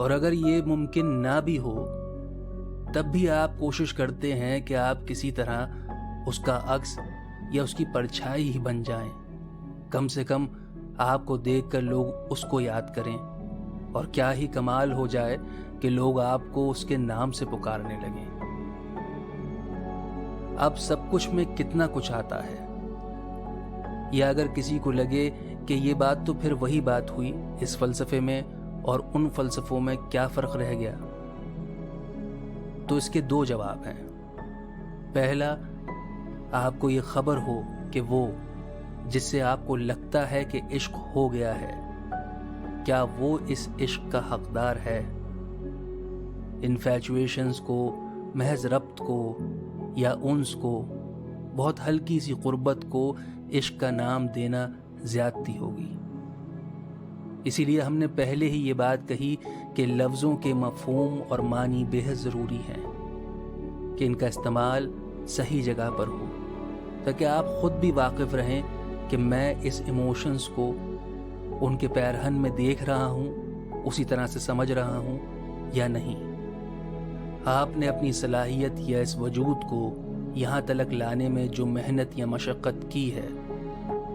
اور اگر یہ ممکن نہ بھی ہو تب بھی آپ کوشش کرتے ہیں کہ آپ کسی طرح اس کا عکس یا اس کی پرچھائی ہی بن جائیں. کم سے کم آپ کو دیکھ کر لوگ اس کو یاد کریں. اور کیا ہی کمال ہو جائے کہ لوگ آپ کو اس کے نام سے پکارنے لگیں. اب سب کچھ میں کتنا کچھ آتا ہے. یا اگر کسی کو لگے کہ یہ بات تو پھر وہی بات ہوئی، اس فلسفے میں اور ان فلسفوں میں کیا فرق رہ گیا، تو اس کے دو جواب ہیں. پہلا، آپ کو یہ خبر ہو کہ وہ جس سے آپ کو لگتا ہے کہ عشق ہو گیا ہے، کیا وہ اس عشق کا حقدار ہے. انفیچویشنز کو، محض ربط کو یا انس کو، بہت ہلکی سی قربت کو عشق کا نام دینا زیادتی ہوگی. اسی لیے ہم نے پہلے ہی یہ بات کہی کہ لفظوں کے مفہوم اور معنی بے حد ضروری ہیں کہ ان کا استعمال صحیح جگہ پر ہو، تاکہ آپ خود بھی واقف رہیں کہ میں اس ایموشنز کو ان کے پیرہن میں دیکھ رہا ہوں، اسی طرح سے سمجھ رہا ہوں یا نہیں. آپ نے اپنی صلاحیت یا اس وجود کو یہاں تلک لانے میں جو محنت یا مشقت کی ہے،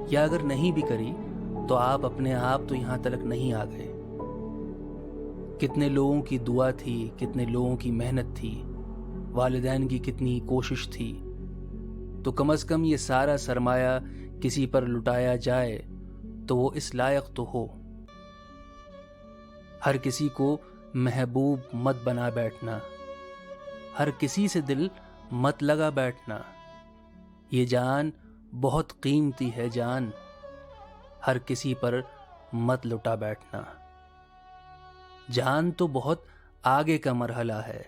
یا اگر نہیں بھی کری تو آپ اپنے آپ تو یہاں تلک نہیں آ گئے. کتنے لوگوں کی دعا تھی، کتنے لوگوں کی محنت تھی، والدین کی کتنی کوشش تھی. تو کم از کم یہ سارا سرمایہ کسی پر لٹایا جائے تو وہ اس لائق تو ہو. ہر کسی کو محبوب مت بنا بیٹھنا، ہر کسی سے دل مت لگا بیٹھنا. یہ جان بہت قیمتی ہے جان، ہر کسی پر مت لٹا بیٹھنا. جان تو بہت آگے کا مرحلہ ہے.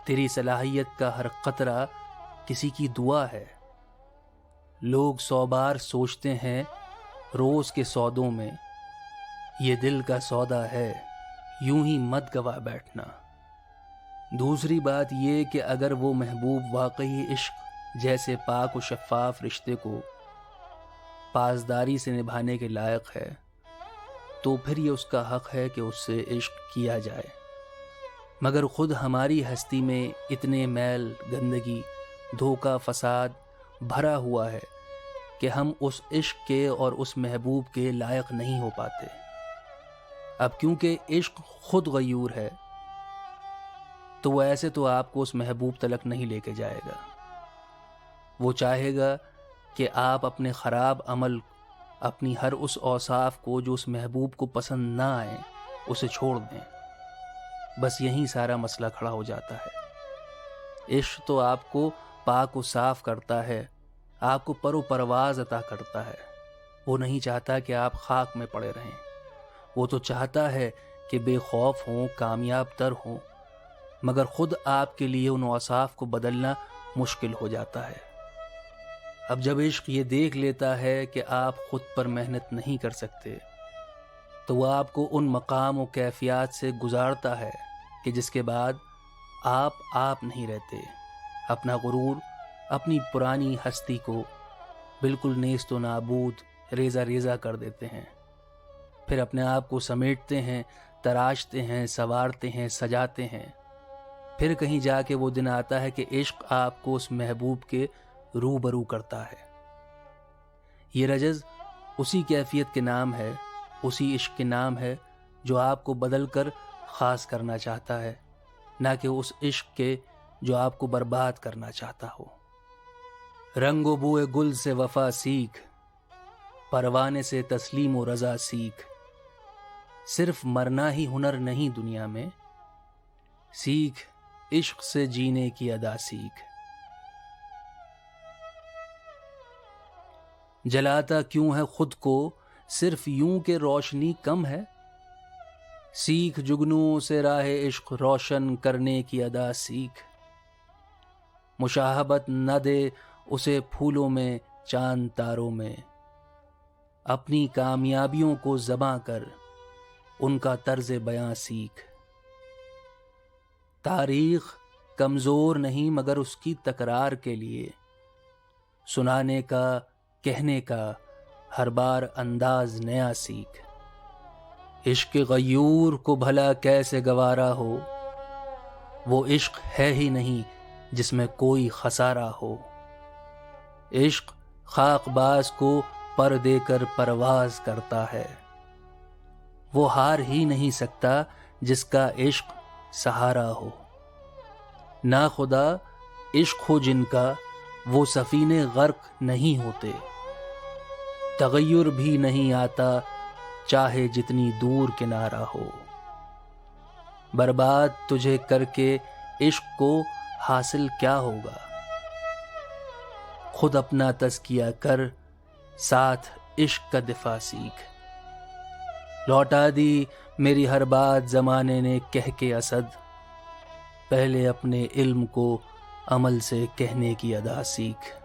تیری صلاحیت کا ہر قطرہ کسی کی دعا ہے. لوگ 100 بار سوچتے ہیں روز کے سودوں میں، یہ دل کا سودا ہے، یوں ہی مت گوا بیٹھنا. دوسری بات یہ کہ اگر وہ محبوب واقعی عشق جیسے پاک و شفاف رشتے کو پاسداری سے نبھانے کے لائق ہے، تو پھر یہ اس کا حق ہے کہ اس سے عشق کیا جائے. مگر خود ہماری ہستی میں اتنے میل، گندگی، دھوکہ، فساد بھرا ہوا ہے کہ ہم اس عشق کے اور اس محبوب کے لائق نہیں ہو پاتے. اب کیونکہ عشق خود غیور ہے تو وہ ایسے تو آپ کو اس محبوب تلک نہیں لے کے جائے گا. وہ چاہے گا کہ آپ اپنے خراب عمل، اپنی ہر اس اوصاف کو جو اس محبوب کو پسند نہ آئے، اسے چھوڑ دیں. بس یہیں سارا مسئلہ کھڑا ہو جاتا ہے. عشق تو آپ کو پاک و صاف کرتا ہے، آپ کو پر و پرواز عطا کرتا ہے. وہ نہیں چاہتا کہ آپ خاک میں پڑے رہیں. وہ تو چاہتا ہے کہ بے خوف ہوں، کامیاب تر ہوں. مگر خود آپ کے لیے ان اوصاف کو بدلنا مشکل ہو جاتا ہے. اب جب عشق یہ دیکھ لیتا ہے کہ آپ خود پر محنت نہیں کر سکتے، تو وہ آپ کو ان مقام و کیفیات سے گزارتا ہے کہ جس کے بعد آپ نہیں رہتے. اپنا غرور، اپنی پرانی ہستی کو بالکل نیست و نابود، ریزہ ریزہ کر دیتے ہیں. پھر اپنے آپ کو سمیٹتے ہیں، تراشتے ہیں، سنوارتے ہیں، سجاتے ہیں. پھر کہیں جا کے وہ دن آتا ہے کہ عشق آپ کو اس محبوب کے روبرو کرتا ہے. یہ رجز اسی کیفیت کے نام ہے، اسی عشق کے نام ہے جو آپ کو بدل کر خاص کرنا چاہتا ہے، نہ کہ اس عشق کے جو آپ کو برباد کرنا چاہتا ہو. رنگ و بوئے گل سے وفا سیکھ، پروانے سے تسلیم و رضا سیکھ. صرف مرنا ہی ہنر نہیں دنیا میں، سیکھ عشق سے جینے کی ادا سیکھ. جلاتا کیوں ہے خود کو صرف یوں کہ روشنی کم ہے، سیکھ جگنوں سے راہ عشق روشن کرنے کی ادا سیکھ. مشاہبت نہ دے اسے پھولوں میں، چاند تاروں میں، اپنی کامیابیوں کو ذبح کر ان کا طرز بیاں سیکھ. تاریخ کمزور نہیں مگر اس کی تکرار کے لیے، سنانے کا، کہنے کا ہر بار انداز نیا سیکھ. عشق غیور کو بھلا کیسے گوارا ہو، وہ عشق ہے ہی نہیں جس میں کوئی خسارہ ہو۔ عشق خاک باز کو پر دے کر پرواز کرتا ہے، وہ ہار ہی نہیں سکتا جس کا عشق سہارا ہو۔ نا خدا عشق ہو جن کا وہ سفینے غرق نہیں ہوتے، تغیر بھی نہیں آتا چاہے جتنی دور کنارہ ہو۔ برباد تجھے کر کے عشق کو حاصل کیا ہوگا، خود اپنا تزکیہ کر ساتھ عشق کا دفاع سیکھ۔ لوٹا دی میری ہر بات زمانے نے کہہ کے اسد، پہلے اپنے علم کو عمل سے کہنے کی ادا سیکھ۔